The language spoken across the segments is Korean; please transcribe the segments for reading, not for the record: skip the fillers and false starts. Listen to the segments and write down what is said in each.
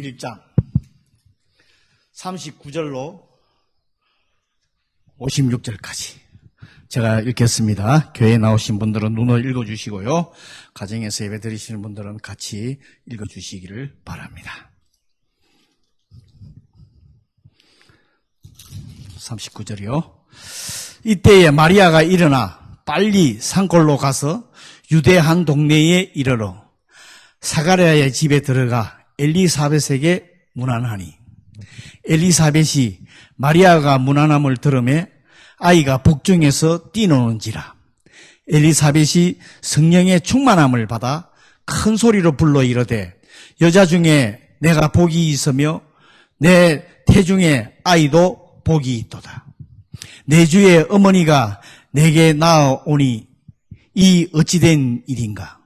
1장 39절로 56절까지 제가 읽겠습니다. 교회에 나오신 분들은 눈을 읽어주시고요. 가정에서 예배 드리시는 분들은 같이 읽어주시기를 바랍니다. 39절이요. 이때에 마리아가 일어나 빨리 산골로 가서 유대 한 동네에 이르러 사가랴의 집에 들어가 엘리사벳에게 문안하니 엘리사벳이 마리아가 문안함을 들으매 아이가 복중에서 뛰노는지라. 엘리사벳이 성령의 충만함을 받아 큰 소리로 불러 이르되 여자 중에 내가 복이 있으며 내 태중에 아이도 복이 있도다. 내 주의 어머니가 내게 나아오니 이 어찌된 일인가.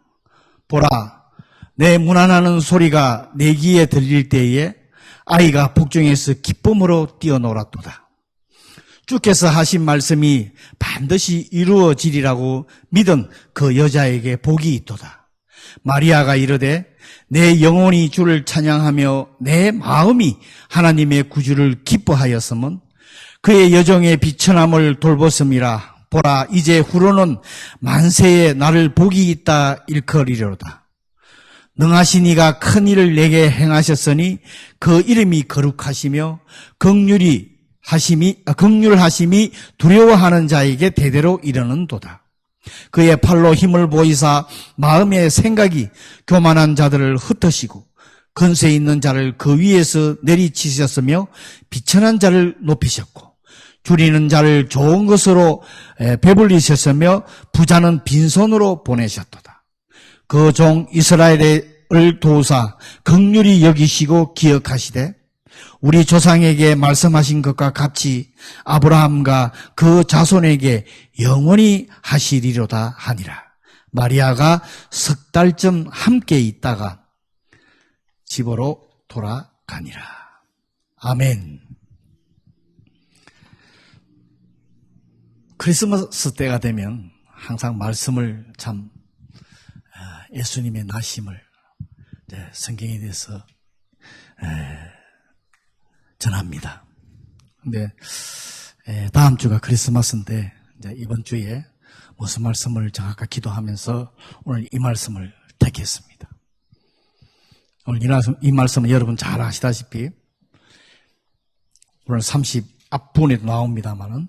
보라, 내 문안하는 소리가 내 귀에 들릴 때에 아이가 복중에서 기쁨으로 뛰어놀았도다. 주께서 하신 말씀이 반드시 이루어지리라고 믿은 그 여자에게 복이 있도다. 마리아가 이르되 내 영혼이 주를 찬양하며 내 마음이 하나님의 구주를 기뻐하였으면 그의 여정의 비천함을 돌보음이라. 보라, 이제 후로는 만세에 나를 복이 있다 일컬이로다. 능하신 이가 큰 일을 내게 행하셨으니 그 이름이 거룩하시며 긍휼하심이 두려워하는 자에게 대대로 이르는도다. 그의 팔로 힘을 보이사 마음의 생각이 교만한 자들을 흩으시고 근세 있는 자를 그 위에서 내리치셨으며 비천한 자를 높이셨고 줄이는 자를 좋은 것으로 배불리셨으며 부자는 빈손으로 보내셨도다. 그 종 이스라엘을 도우사 긍휼히 여기시고 기억하시되 우리 조상에게 말씀하신 것과 같이 아브라함과 그 자손에게 영원히 하시리로다 하니라. 마리아가 석 달쯤 함께 있다가 집으로 돌아가니라. 아멘. 크리스마스 때가 되면 항상 말씀을 참 예수님의 나심을 성경에 대해서 전합니다. 근데 다음 주가 크리스마스인데 이제 이번 주에 무슨 말씀을 정확하게 기도하면서 오늘 이 말씀을 택했습니다. 오늘 이 말씀은 여러분 잘 아시다시피 오늘 30 앞부분에도 나옵니다만은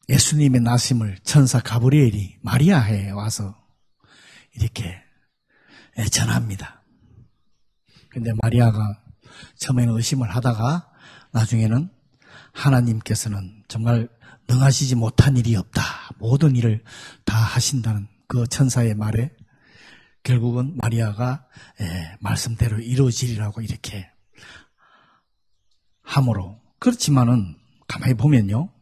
예수님의 나심을 천사 가브리엘이 마리아에 와서 이렇게 전합니다. 근데 마리아가 처음에는 의심을 하다가 나중에는 하나님께서는 정말 능하시지 못한 일이 없다. 모든 일을 다 하신다는 그 천사의 말에 결국은 마리아가 말씀대로 이루어지리라고 이렇게 함으로. 그렇지만은 가만히 보면요.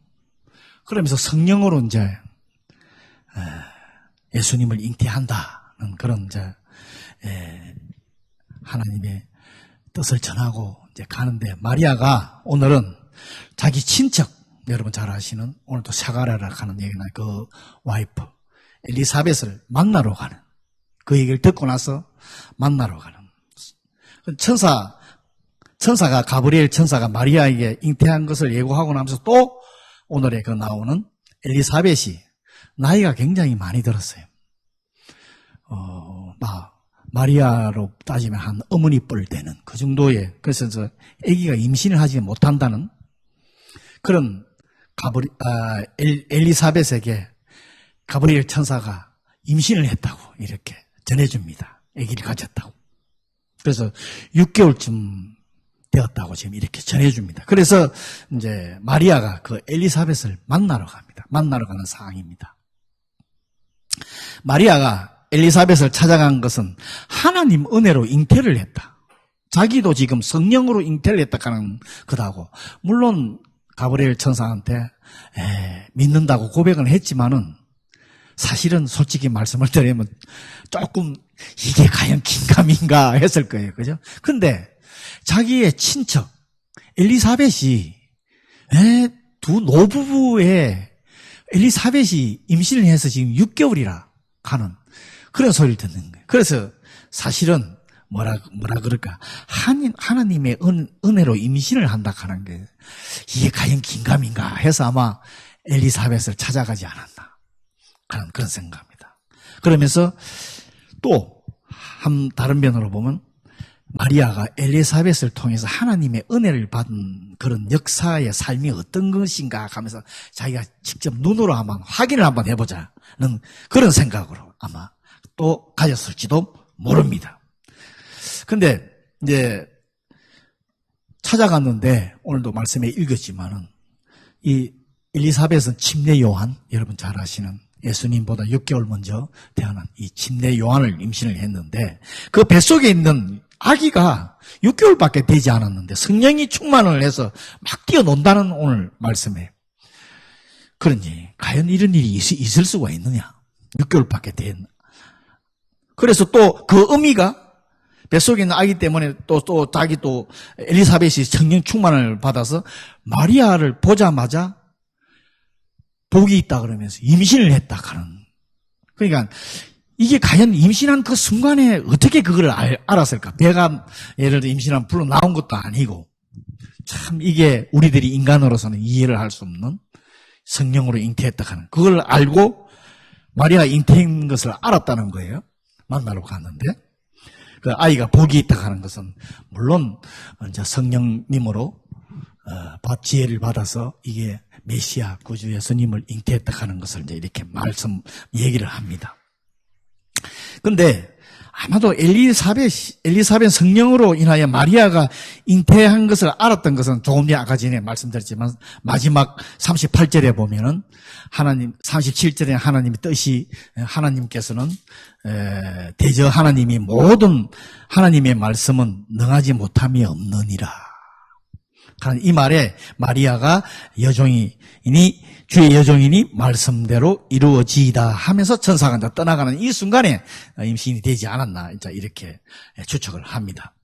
그러면서 성령으로 이제 예수님을 잉태한다는 그런 이제 하나님의 뜻을 전하고 이제 가는데 마리아가 오늘은 자기 친척 여러분 잘 아시는 오늘도 사가랴라 하는 얘기나 그 와이프 엘리사벳을 만나러 가는 그 얘기를 듣고 나서 만나러 가는 천사가 가브리엘 천사가 마리아에게 잉태한 것을 예고하고 나면서 또 오늘에 그 나오는 엘리사벳이 나이가 굉장히 많이 들었어요. 마리아로 따지면 한 어머니 뻘 되는 그 정도의, 그래서 아기가 임신을 하지 못한다는 그런 엘리사벳에게 가브리엘 천사가 임신을 했다고 이렇게 전해줍니다. 아기를 가졌다고. 그래서 6개월쯤 되었다고 지금 이렇게 전해줍니다. 그래서 이제 마리아가 그 엘리사벳을 만나러 갑니다. 만나러 가는 상황입니다. 마리아가 엘리사벳을 찾아간 것은 하나님 은혜로 잉태를 했다. 자기도 지금 성령으로 잉태를 했다 하는 거다고. 물론 가브리엘 천사한테 믿는다고 고백은 했지만은 사실은 솔직히 말씀을 드리면 조금 이게 과연 긴가민가 했을 거예요. 그죠? 근데 자기의 친척 엘리사벳이 두 노부부의 엘리사벳이 임신을 해서 지금 6개월이라 가는 그런 소리를 듣는 거예요. 그래서 사실은 뭐라 그럴까. 하나님의 은혜로 임신을 한다 하는 게, 이게 과연 긴가민가 해서 아마 엘리사벳을 찾아가지 않았나. 그런 생각입니다. 그러면서 또, 다른 면으로 보면, 마리아가 엘리사벳을 통해서 하나님의 은혜를 받은 그런 역사의 삶이 어떤 것인가 하면서 자기가 직접 눈으로 한번 확인을 한번 해보자는 그런 생각으로 아마 또 가졌을지도 모릅니다. 근데 이제 찾아갔는데 오늘도 말씀에 읽었지만은 이 엘리사벳은 침례 요한, 여러분 잘 아시는 예수님보다 6개월 먼저 태어난 이 침례 요한을 임신을 했는데 그 뱃속에 있는 아기가 6개월밖에 되지 않았는데 성령이 충만을 해서 막 뛰어논다는 오늘 말씀에, 그러니 과연 이런 일이 있을 수가 있느냐. 6개월밖에 된. 그래서 또 그 어미가 뱃속에 있는 아기 때문에 또 자기 또 엘리사벳이 성령 충만을 받아서 마리아를 보자마자 복이 있다 그러면서 임신을 했다 하는. 그러니까 이게 과연 임신한 그 순간에 어떻게 그걸 알았을까? 배가 예를 들어 임신한 불로 나온 것도 아니고, 참 이게 우리들이 인간으로서는 이해를 할 수 없는 성령으로 잉태했다 하는. 그걸 알고 마리아가 잉태한 것을 알았다는 거예요. 만나러 갔는데. 그 아이가 복이 있다 하는 것은 물론 이제 성령님으로 지혜를 받아서 이게 메시아 구주 예수님을 잉태했다 하는 것을 이제 이렇게 얘기를 합니다. 근데 아마도 엘리사벳 성령으로 인하여 마리아가 잉태한 것을 알았던 것은 조금 전에 아까 전에 말씀드렸지만 마지막 38절에 보면은 37절에 하나님의 뜻이, 하나님께서는 대저 하나님이 모든 하나님의 말씀은 능하지 못함이 없느니라. 이 말에 마리아가 주의 여종이니 말씀대로 이루어지이다 하면서 천사가 이제 떠나가는 이 순간에 임신이 되지 않았나, 이렇게 추측을 합니다.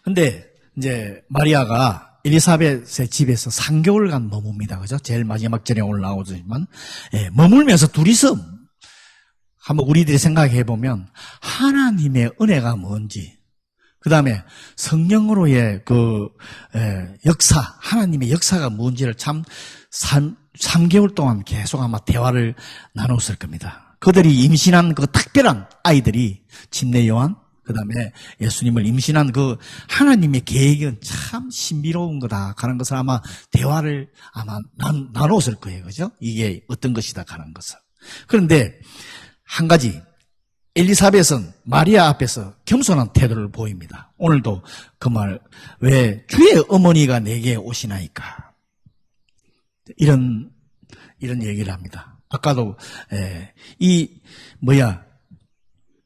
근데 이제 마리아가 엘리사벳의 집에서 3개월간 머뭅니다. 그죠? 제일 마지막 절에 오늘 나오지만, 머물면서 둘이서 한번 우리들이 생각해 보면 하나님의 은혜가 뭔지, 그 다음에 성령으로의 역사, 하나님의 역사가 뭔지를 참 3개월 동안 계속 아마 대화를 나눴을 겁니다. 그들이 임신한 그 특별한 아이들이 침례 요한, 그 다음에 예수님을 임신한 그 하나님의 계획은 참 신비로운 거다 하는 것을 아마 대화를 아마 나눴을 거예요. 그죠? 이게 어떤 것이다 하는 것을. 그런데 한 가지, 엘리사벳은 마리아 앞에서 겸손한 태도를 보입니다. 오늘도 그 말, 왜 주의 어머니가 내게 오시나이까? 이런 얘기를 합니다. 아까도,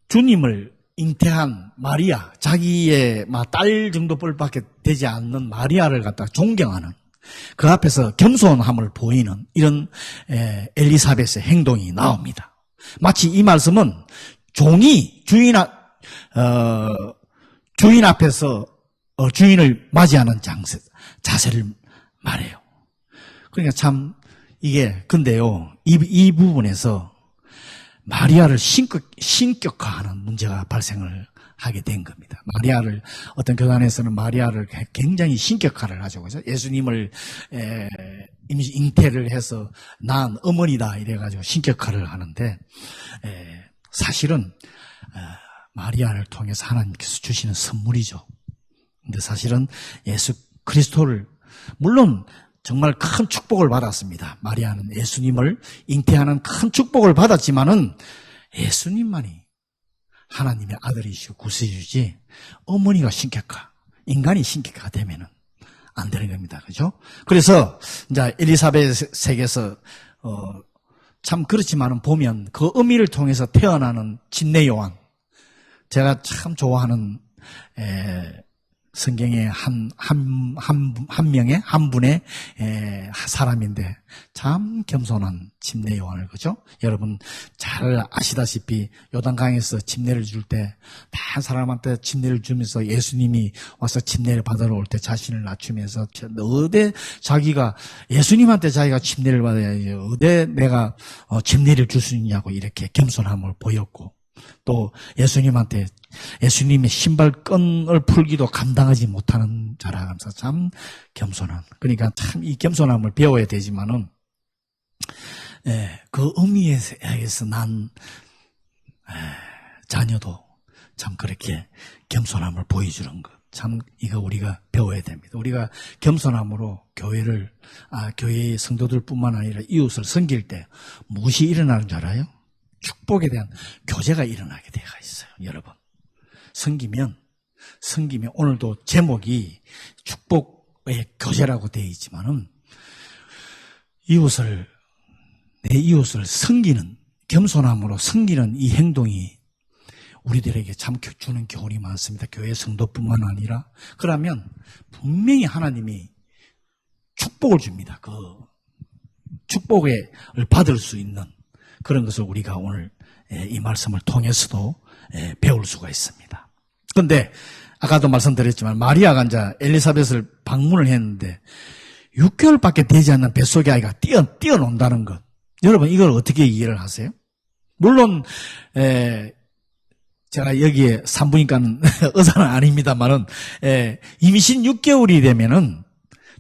주님을 잉태한 마리아, 자기의 딸 정도 뻘밖에 되지 않는 마리아를 갖다 존경하는, 그 앞에서 겸손함을 보이는 이런 엘리사벳의 행동이 나옵니다. 마치 이 말씀은 종이 주인 앞에서 주인을 맞이하는 자세를 말해요. 그러니까 참 이게, 근데요, 이 부분에서 마리아를 신격화하는 문제가 발생을 하게 된 겁니다. 어떤 교단에서는 마리아를 굉장히 신격화를 하죠. 그죠? 예수님을 잉태를 해서 낳은 어머니다 이래가지고 신격화를 하는데, 사실은 마리아를 통해서 하나님께서 주시는 선물이죠. 근데 사실은 예수 그리스도를, 물론 정말 큰 축복을 받았습니다. 마리아는 예수님을 잉태하는 큰 축복을 받았지만은 예수님만이 하나님의 아들이시고 구세주지, 어머니가 신격화, 인간이 신격화가 되면은 안 되는 겁니다. 그죠? 그래서 이제 엘리사벳에게서 참 그렇지만은 보면 그 의미를 통해서 태어나는 침례 요한, 제가 참 좋아하는 성경의 한 분의 사람인데 참 겸손한 침례 요한을, 그죠? 여러분 잘 아시다시피 요단강에서 침례를 줄 때 다 사람한테 침례를 주면서 예수님이 와서 침례를 받으러 올 때 자신을 낮추면서 예수님한테 자기가 침례를 받아야지 어디 내가 침례를 줄 수 있냐고 이렇게 겸손함을 보였고, 또 예수님한테 예수님의 신발끈을 풀기도 감당하지 못하는 자라 하면서 참 겸손함. 그러니까 참 이 겸손함을 배워야 되지만은 그 의미에서 난 자녀도 참 그렇게 겸손함을 보여주는 것. 참 이거 우리가 배워야 됩니다. 우리가 겸손함으로 교회의 성도들뿐만 아니라 이웃을 섬길 때 무엇이 일어나는 줄 알아요? 축복에 대한 교제가 일어나게 되어 있어요. 여러분. 섬기면 오늘도 제목이 축복의 교제라고 되어 있지만은 내 이웃을 섬기는, 겸손함으로 섬기는 이 행동이 우리들에게 참 주는 교훈이 많습니다. 교회 성도뿐만 아니라. 그러면 분명히 하나님이 축복을 줍니다. 그 축복을 받을 수 있는 그런 것을 우리가 오늘 이 말씀을 통해서도 배울 수가 있습니다. 그런데 아까도 말씀드렸지만 마리아가 이제 엘리사벳을 방문을 했는데 6개월밖에 되지 않는 뱃속의 아이가 뛰어논다는 것. 여러분 이걸 어떻게 이해를 하세요? 물론 제가 여기에 산부인과는 의사는 아닙니다만은 임신 6개월이 되면은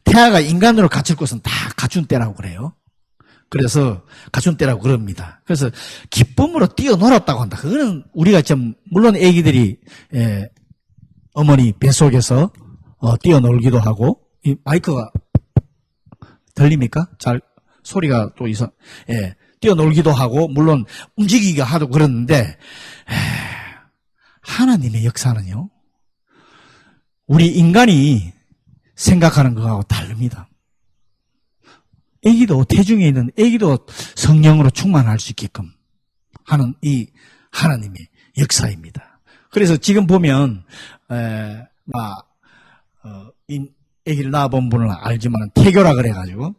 태아가 인간으로 갖출 것은 다 갖춘 때라고 그래요. 그래서 갖춘 때라고 그럽니다. 그래서 기쁨으로 뛰어놀았다고 한다. 그거는 우리가 좀 물론 아기들이 어머니 뱃속에서 뛰어놀기도 하고 이 마이크가 들립니까? 잘 소리가 또 뛰어놀기도 하고 물론 움직이기도 하고 그러는데 하나님의 역사는요, 우리 인간이 생각하는 것하고 다릅니다. 애기도, 태중에 있는 애기도 성령으로 충만할 수 있게끔 하는 이 하나님의 역사입니다. 그래서 지금 보면, 애기를 낳아본 분은 알지만 태교라 그래가지고,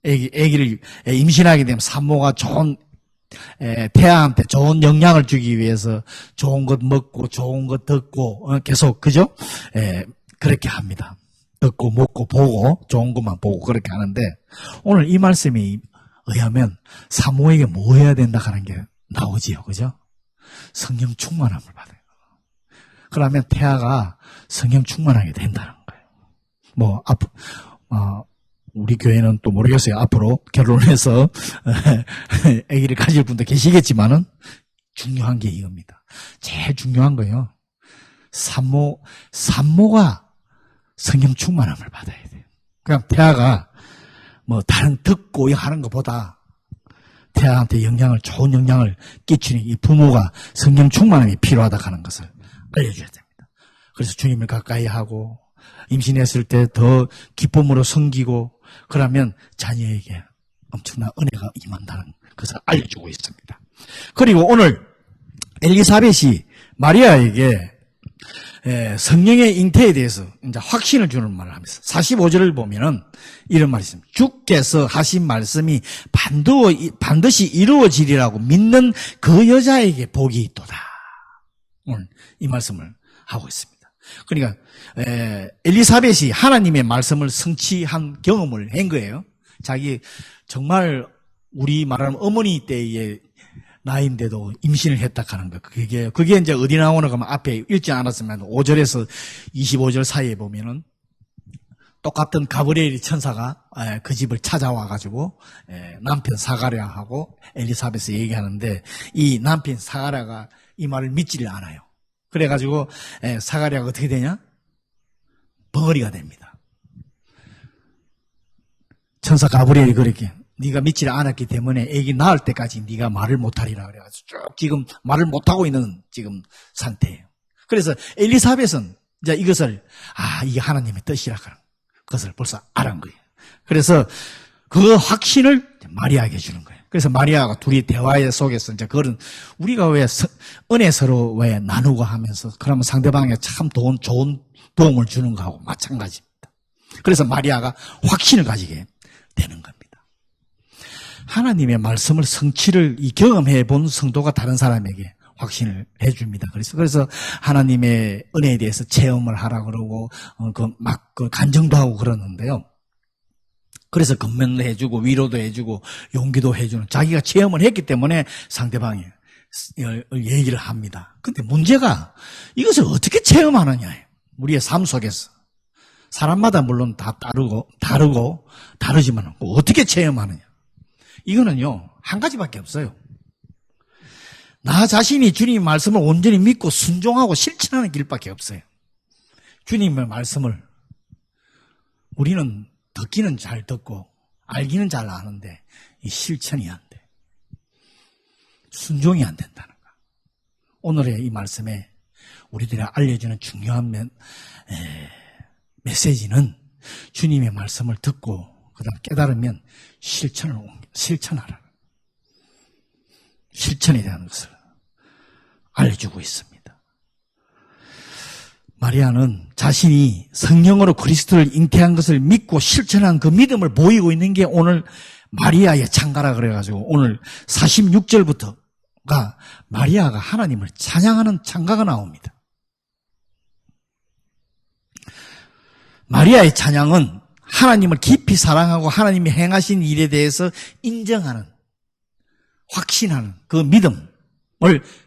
애기를 임신하게 되면 산모가 태아한테 좋은 영양을 주기 위해서 좋은 것 먹고 좋은 것 듣고 계속 그죠? 그렇게 합니다. 듣고 먹고 보고 좋은 것만 보고 그렇게 하는데 오늘 이 말씀에 의하면 산모에게 뭐 해야 된다 하는 게 나오지요. 그죠? 성령 충만함을 받아요. 그러면 태아가 성령 충만하게 된다는 거예요. 우리 교회는 또 모르겠어요. 앞으로 결혼해서 아기를 가질 분도 계시겠지만은 중요한 게 이겁니다. 제일 중요한 거요. 산모가 성령 충만함을 받아야 돼요. 그냥 태아가 다른 듣고 하는 것보다 태아한테 좋은 영향을 끼치는 이 부모가 성령 충만함이 필요하다 하는 것을 알려줘야 됩니다. 그래서 주님을 가까이 하고 임신했을 때 더 기쁨으로 섬기고 그러면 자녀에게 엄청난 은혜가 임한다는 것을 알려주고 있습니다. 그리고 오늘 엘리사벳이 마리아에게 성령의 잉태에 대해서 이제 확신을 주는 말을 하면서 45절을 보면은 이런 말이 있습니다. 주께서 하신 말씀이 반드시 이루어지리라고 믿는 그 여자에게 복이 있도다. 오늘 이 말씀을 하고 있습니다. 그러니까 엘리사벳이 하나님의 말씀을 성취한 경험을 한 거예요. 자기 정말 우리 말하는 어머니 때의 나이인데도 임신을 했다 하는 거. 그게 이제 어디 나오는 거면 앞에 읽지 않았으면 5절에서 25절 사이에 보면은 똑같은 가브리엘 천사가 그 집을 찾아와 가지고 남편 사가랴하고 엘리사벳을 얘기하는데 이 남편 사가랴가 이 말을 믿지를 않아요. 그래가지고 사가랴가 어떻게 되냐? 벙어리가 됩니다. 천사 가브리엘이 그렇게 네가 믿지를 않았기 때문에 애기 낳을 때까지 네가 말을 못하리라 그래가지고 쭉 지금 말을 못하고 있는 지금 상태예요. 그래서 엘리사벳은 이제 이것을 이게 하나님의 뜻이라 하는 것을 벌써 알은 거예요. 그래서 그 확신을 마리아에게 주는 거예요. 그래서 마리아가 둘이 대화의 속에서 이제 그런 우리가 왜 은혜 서로 왜 나누고 하면서 그러면 상대방에게 참 좋은 도움을 주는 거하고 마찬가지입니다. 그래서 마리아가 확신을 가지게 되는 겁니다. 하나님의 말씀을 성취를 경험해 본 성도가 다른 사람에게 확신을 해줍니다. 그래서 하나님의 은혜에 대해서 체험을 하라 그러고 그 간증도 하고 그러는데요. 그래서 건면도 해주고 위로도 해주고 용기도 해주는 자기가 체험을 했기 때문에 상대방이 얘기를 합니다. 근데 문제가 이것을 어떻게 체험하느냐예요. 우리의 삶 속에서. 사람마다 물론 다 다르지만 어떻게 체험하느냐. 이거는요, 한 가지밖에 없어요. 나 자신이 주님의 말씀을 온전히 믿고 순종하고 실천하는 길밖에 없어요. 주님의 말씀을 우리는 듣기는 잘 듣고 알기는 잘 아는데 이 실천이 안 돼. 순종이 안 된다는 거. 오늘의 이 말씀에 우리들이 알려주는 중요한 메시지는 주님의 말씀을 듣고 그다음 깨달으면 실천하라. 실천에 대한 것을 알려주고 있습니다. 마리아는 자신이 성령으로 그리스도를 잉태한 것을 믿고 실천한 그 믿음을 보이고 있는 게 오늘 마리아의 찬가라 그래가지고 오늘 46절부터가 마리아가 하나님을 찬양하는 찬가가 나옵니다. 마리아의 찬양은 하나님을 깊이 사랑하고 하나님이 행하신 일에 대해서 인정하는, 확신하는 그 믿음을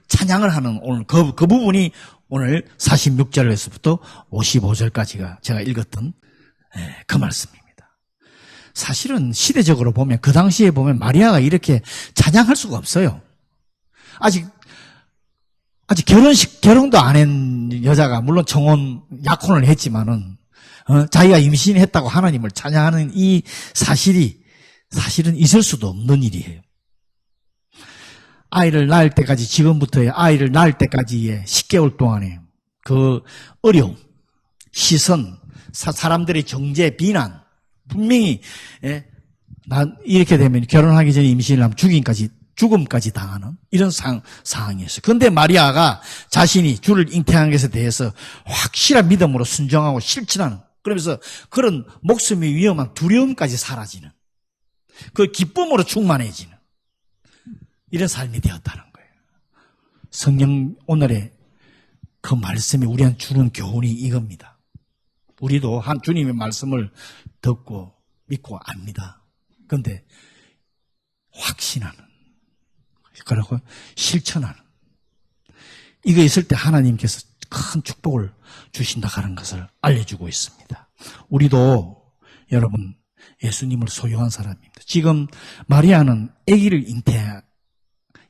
찬양을 하는 오늘 그 부분이 오늘 46절에서부터 55절까지가 제가 읽었던 그 말씀입니다. 사실은 시대적으로 보면 그 당시에 보면 마리아가 이렇게 찬양할 수가 없어요. 아직 결혼도 안 한 여자가 물론 약혼을 했지만은 자기가 임신했다고 하나님을 찬양하는 이 사실은 있을 수도 없는 일이에요. 아이를 낳을 때까지, 지금부터의 아이를 낳을 때까지의 10개월 동안에 그 어려움, 시선, 사람들의 정죄, 비난, 분명히, 이렇게 되면 결혼하기 전에 임신을 하면 죽음까지 당하는 이런 상황이었어요. 그런데 마리아가 자신이 주를 잉태한 것에 대해서 확실한 믿음으로 순종하고 실천하는, 그러면서 그런 목숨이 위험한 두려움까지 사라지는, 그 기쁨으로 충만해지는 이런 삶이 되었다는 거예요. 성령 오늘의 그 말씀이 우리한테 주는 교훈이 이겁니다. 우리도 한 주님의 말씀을 듣고 믿고 압니다. 그런데 확신하는, 그리고 실천하는, 이거 있을 때 하나님께서 큰 축복을 주신다 하는 것을 알려주고 있습니다. 우리도 여러분 예수님을 소유한 사람입니다. 지금 마리아는 아기를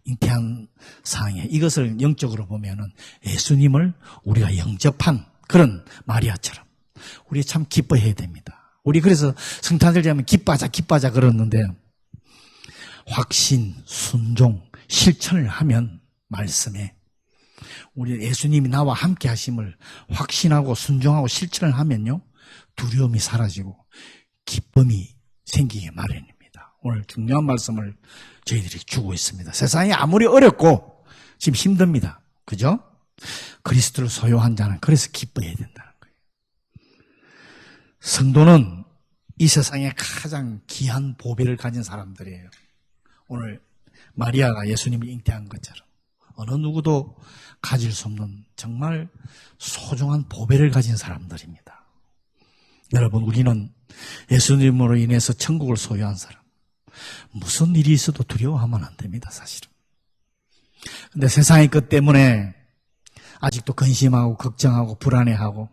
잉태한 상황에 이것을 영적으로 보면은 예수님을 우리가 영접한 그런 마리아처럼 우리 참 기뻐해야 됩니다. 우리 그래서 성탄절 되면 기뻐하자 그러는데 확신, 순종, 실천을 하면 말씀에 우리 예수님이 나와 함께 하심을 확신하고 순종하고 실천을 하면요 두려움이 사라지고 기쁨이 생기게 마련입니다. 오늘 중요한 말씀을 저희들이 주고 있습니다. 세상이 아무리 어렵고 지금 힘듭니다. 그죠? 그리스도를 소유한 자는 그래서 기뻐해야 된다는 거예요. 성도는 이 세상에 가장 귀한 보배를 가진 사람들이에요. 오늘 마리아가 예수님을 잉태한 것처럼 어느 누구도 가질 수 없는 정말 소중한 보배를 가진 사람들입니다. 여러분, 우리는 예수님으로 인해서 천국을 소유한 사람, 무슨 일이 있어도 두려워하면 안 됩니다, 사실은. 근데 세상의 것 때문에 아직도 근심하고 걱정하고 불안해하고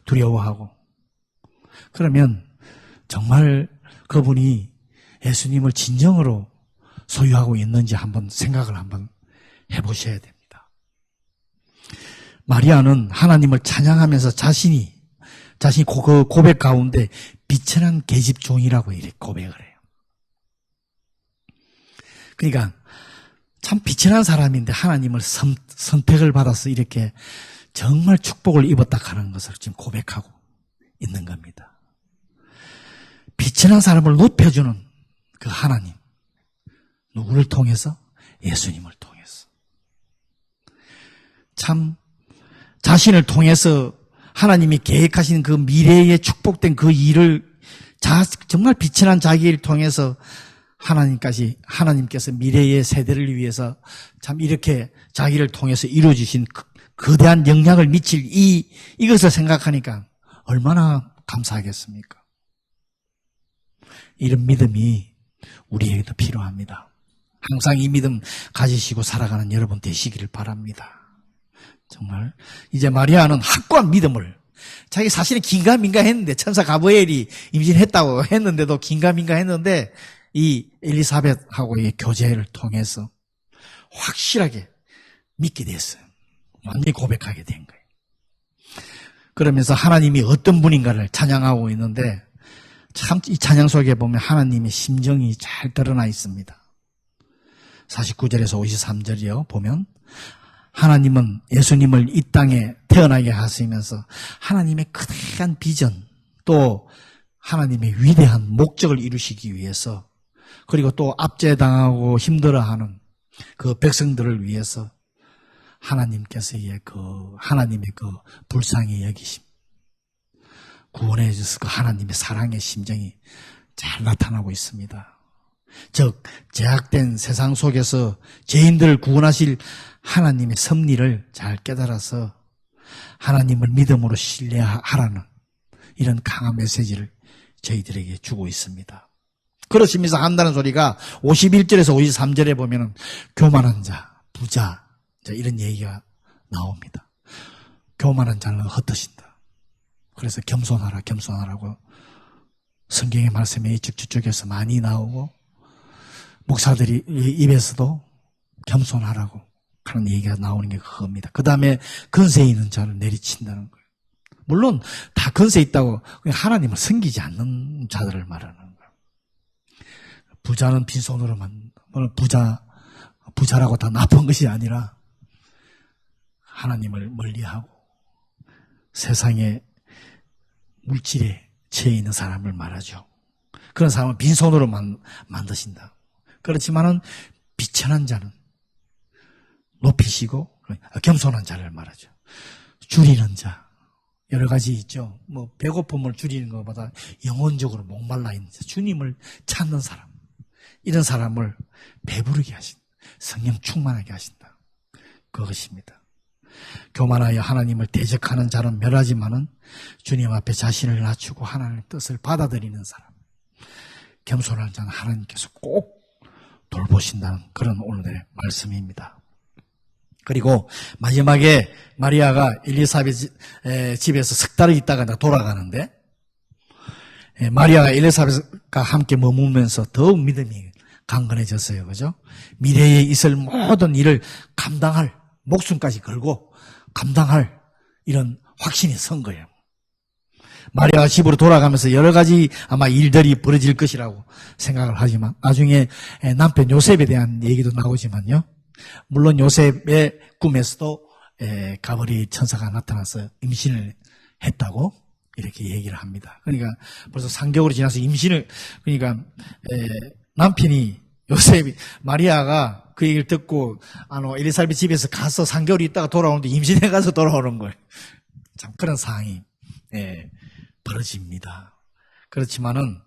두려워하고, 그러면 정말 그분이 예수님을 진정으로 소유하고 있는지 한번 생각을 한번 해보셔야 됩니다. 마리아는 하나님을 찬양하면서 자신이 그 고백 가운데 비천한 계집종이라고 이렇게 고백을 해요. 그러니까 참 비천한 사람인데 하나님을 선택을 받아서 이렇게 정말 축복을 입었다 하는 것을 지금 고백하고 있는 겁니다. 비천한 사람을 높여주는 그 하나님, 누구를 통해서? 예수님을 통해서. 참 자신을 통해서 하나님이 계획하신 그 미래에 축복된 그 일을 정말 비천한 자기를 통해서 하나님께서 미래의 세대를 위해서 참 이렇게 자기를 통해서 이루어주신 거대한 영향을 미칠 이것을 생각하니까 얼마나 감사하겠습니까? 이런 믿음이 우리에게도 필요합니다. 항상 이 믿음 가지시고 살아가는 여러분 되시기를 바랍니다. 정말 이제 마리아는 확고한 믿음을, 자기 사실은 긴가민가 했는데, 천사 가브리엘이 임신했다고 했는데도 긴가민가 했는데 이 엘리사벳하고의 교제를 통해서 확실하게 믿게 됐어요. 완전히 고백하게 된 거예요. 그러면서 하나님이 어떤 분인가를 찬양하고 있는데, 참 이 찬양 속에 보면 하나님의 심정이 잘 드러나 있습니다. 49절에서 53절이요. 보면 하나님은 예수님을 이 땅에 태어나게 하시면서 하나님의 크다란 비전, 또 하나님의 위대한 목적을 이루시기 위해서, 그리고 또 압제당하고 힘들어하는 그 백성들을 위해서 하나님께서의 하나님의 불쌍히 여기심, 구원해 주셔서 그 하나님의 사랑의 심정이 잘 나타나고 있습니다. 즉 제약된 세상 속에서 죄인들을 구원하실 하나님의 섭리를 잘 깨달아서 하나님을 믿음으로 신뢰하라는 이런 강한 메시지를 저희들에게 주고 있습니다. 그러시면서 한다는 소리가 51절에서 53절에 보면 교만한 자, 부자, 이런 얘기가 나옵니다. 교만한 자는 흩어진다. 그래서 겸손하라, 겸손하라고 성경의 말씀이 이쪽 저쪽에서 많이 나오고, 목사들이 입에서도 겸손하라고 하는 얘기가 나오는 게 그겁니다. 그 다음에 근세 있는 자를 내리친다는 거예요. 물론 다 근세 있다고 하나님을 섬기지 않는 자들을 말하는 거예요. 부자는 빈손으로만, 부자라고 다 나쁜 것이 아니라 하나님을 멀리하고 세상의 물질에 취해 있는 사람을 말하죠. 그런 사람은 빈손으로만 만드신다. 그렇지만은 비천한 자는 높이시고 겸손한 자를 말하죠. 줄이는 자, 여러 가지 있죠. 배고픔을 줄이는 것보다 영혼적으로 목말라 있는 자, 주님을 찾는 사람, 이런 사람을 배부르게 하신다. 성령 충만하게 하신다. 그것입니다. 교만하여 하나님을 대적하는 자는 멸하지만은 주님 앞에 자신을 낮추고 하나님의 뜻을 받아들이는 사람, 겸손한 자는 하나님께서 꼭 돌보신다는 그런 오늘의 말씀입니다. 그리고 마지막에 마리아가 엘리사벳 집에서 석 달을 있다가 돌아가는데, 마리아가 엘리사벳과 함께 머무면서 더욱 믿음이 강건해졌어요. 그죠? 미래에 있을 모든 일을 감당할, 목숨까지 걸고 감당할 이런 확신이 선 거예요. 마리아가 집으로 돌아가면서 여러 가지 아마 일들이 벌어질 것이라고 생각을 하지만, 나중에 남편 요셉에 대한 얘기도 나오지만요. 물론 요셉의 꿈에서도 가브리엘 천사가 나타나서 임신을 했다고 이렇게 얘기를 합니다. 그러니까 벌써 3개월이 지나서 임신을, 그러니까 남편이 요셉이, 마리아가 그 얘기를 듣고 엘리사벳 집에서 가서 3개월 있다가 돌아오는데 임신해 가서 돌아오는 거예요. 참 그런 상황이 벌어집니다. 그렇지만은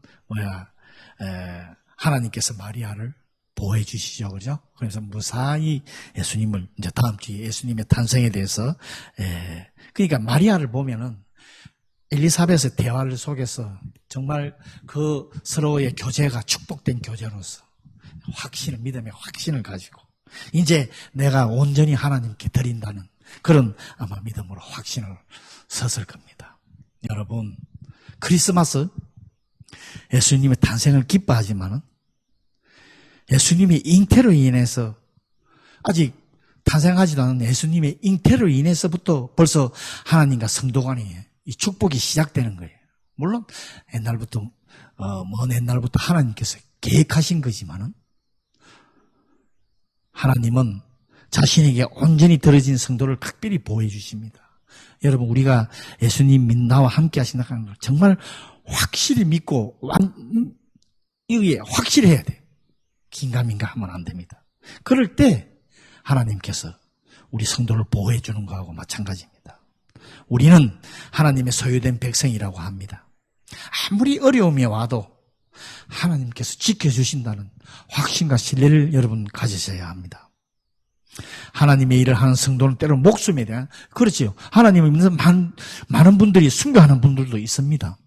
하나님께서 마리아를 보호해 주시죠, 그죠? 그래서 무사히 예수님을, 이제 다음 주에 예수님의 탄생에 대해서 그러니까 마리아를 보면은 엘리사벳의 대화를 속에서 정말 그 서로의 교제가 축복된 교제로서 확신을, 믿음의 확신을 가지고 이제 내가 온전히 하나님께 드린다는 그런 아마 믿음으로 확신을 섰을 겁니다. 여러분, 크리스마스 예수님의 탄생을 기뻐하지만은 예수님의 잉태로 인해서, 아직 탄생하지도 않은 예수님의 잉태로 인해서부터 벌써 하나님과 성도 간에 이 축복이 시작되는 거예요. 물론 옛날부터 먼 옛날부터 하나님께서 계획하신 거지만은 하나님은 자신에게 온전히 들어진 성도를 특별히 보호해 주십니다. 여러분, 우리가 예수님 나와 함께 하신다는 걸 정말 확실히 믿고 이게 확실해야 돼. 긴가민가 하면 안 됩니다. 그럴 때 하나님께서 우리 성도를 보호해 주는 거하고 마찬가지입니다. 우리는 하나님의 소유된 백성이라고 합니다. 아무리 어려움이 와도 하나님께서 지켜주신다는 확신과 신뢰를 여러분 가지셔야 합니다. 하나님의 일을 하는 성도는 때로는 목숨에 대한, 그렇지요. 하나님을 믿는 많은 분들이 순교하는 분들도 있습니다.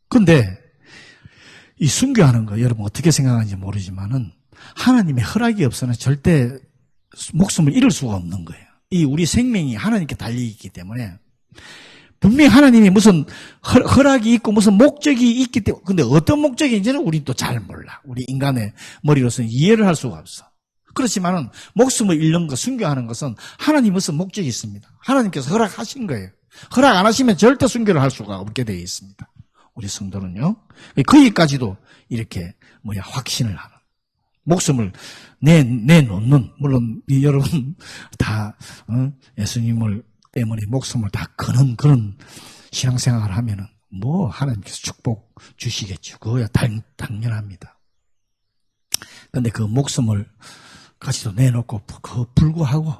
그런데 이 순교하는 거 여러분 어떻게 생각하는지 모르지만은 하나님의 허락이 없어는 절대 목숨을 잃을 수가 없는 거예요. 이 우리 생명이 하나님께 달려있기 때문에 분명히 하나님이 무슨 허락이 있고 무슨 목적이 있기 때문에 근데 어떤 목적인지는 우리는 또 잘 몰라. 우리 인간의 머리로서는 이해를 할 수가 없어. 그렇지만은 목숨을 잃는 것, 순교하는 것은 하나님 무슨 목적이 있습니다. 하나님께서 허락하신 거예요. 허락 안 하시면 절대 순교를 할 수가 없게 되어 있습니다. 우리 성도는요. 거기까지도 이렇게 확신을 하는. 목숨을 내놓는, 물론 여러분 다 예수님을 때문에 목숨을 다 거는 그런 신앙생활을 하면은 하나님께서 축복 주시겠죠. 그거야 당연합니다. 그런데 그 목숨을 까지도 내놓고 그 불구하고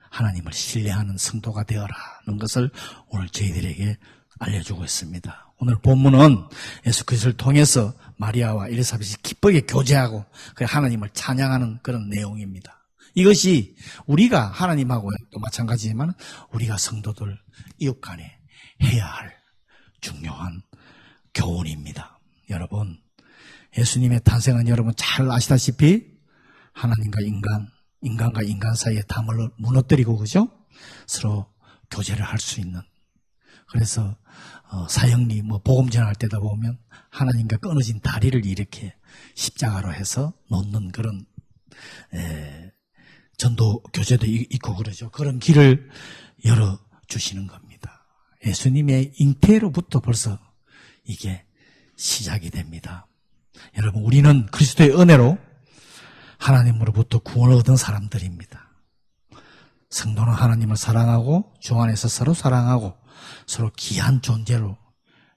하나님을 신뢰하는 성도가 되어라는 것을 오늘 저희들에게 알려주고 있습니다. 오늘 본문은 예수 그리스도를 통해서 마리아와 엘리사벳이 기쁘게 교제하고 하나님을 찬양하는 그런 내용입니다. 이것이 우리가 하나님하고 또 마찬가지지만 우리가 성도들 이웃 간에 해야 할 중요한 교훈입니다. 여러분, 예수님의 탄생은 여러분 잘 아시다시피 하나님과 인간과 인간 사이의 담을 무너뜨리고 그죠? 서로 교제를 할 수 있는. 그래서 사형리 복음 전할 때다 보면 하나님과 끊어진 다리를 이렇게 십자가로 해서 놓는 그런 전도 교제도 있고 그러죠. 그런 길을 열어 주시는 겁니다. 예수님의 잉태로부터 벌써 이게 시작이 됩니다. 여러분, 우리는 그리스도의 은혜로 하나님으로부터 구원을 얻은 사람들입니다. 성도는 하나님을 사랑하고 주 안에서 서로 사랑하고 서로 귀한 존재로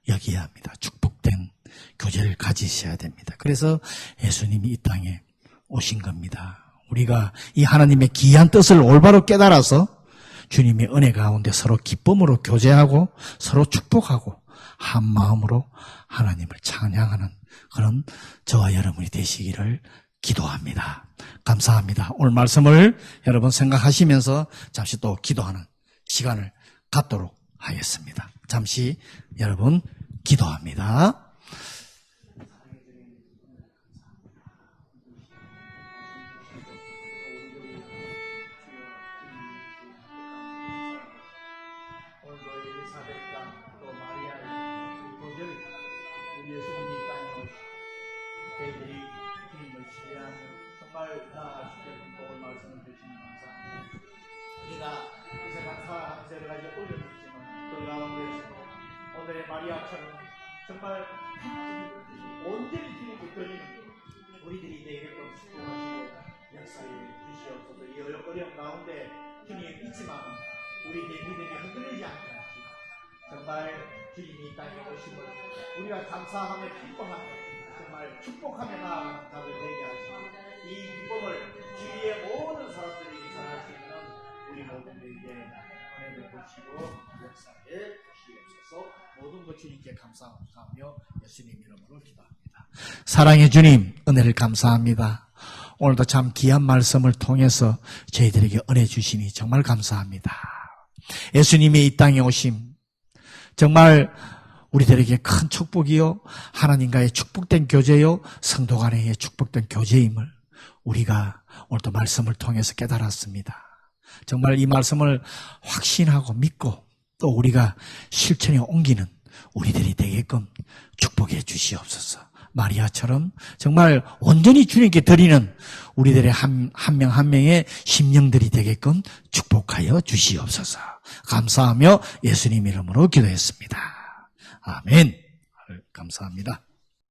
여겨야 합니다. 축복된 교제를 가지셔야 됩니다. 그래서 예수님이 이 땅에 오신 겁니다. 우리가 이 하나님의 귀한 뜻을 올바로 깨달아서 주님의 은혜 가운데 서로 기쁨으로 교제하고 서로 축복하고 한 마음으로 하나님을 찬양하는 그런 저와 여러분이 되시기를 기도합니다. 감사합니다. 오늘 말씀을 여러분 생각하시면서 잠시 또 기도하는 시간을 갖도록 하겠습니다. 잠시 여러분 기도합니다. 마리아처럼 정말 온전히 주님께 드리는 우리들이 되게끔 축복하시고 역사에 주시옵소서. 이 어려운 가운데 주님 있지만 우리의 믿음이 흔들리지 않게 하시고 정말 주님이 이 땅에 오심을 우리가 감사하며 기뻐하며 정말 축복하며 나아가는 자들 되게 하시고 이 기쁨을 주위의 모든 사람들에게 전할 수 있는 우리 모두에게 은혜를 주시고 역사에 주시옵소서. 모든 것 주님께 감사하며 예수님 이름으로 기도합니다. 사랑의 주님, 은혜를 감사합니다. 오늘도 참 귀한 말씀을 통해서 저희들에게 은혜 주시니 정말 감사합니다. 예수님의 이 땅에 오심 정말 우리들에게 큰 축복이요, 하나님과의 축복된 교제요, 성도 간의 축복된 교제임을 우리가 오늘도 말씀을 통해서 깨달았습니다. 정말 이 말씀을 확신하고 믿고 또 우리가 실천에 옮기는 우리들이 되게끔 축복해 주시옵소서. 마리아처럼 정말 온전히 주님께 드리는 우리들의 한 명 한 명의 심령들이 되게끔 축복하여 주시옵소서. 감사하며 예수님 이름으로 기도했습니다. 아멘. 감사합니다.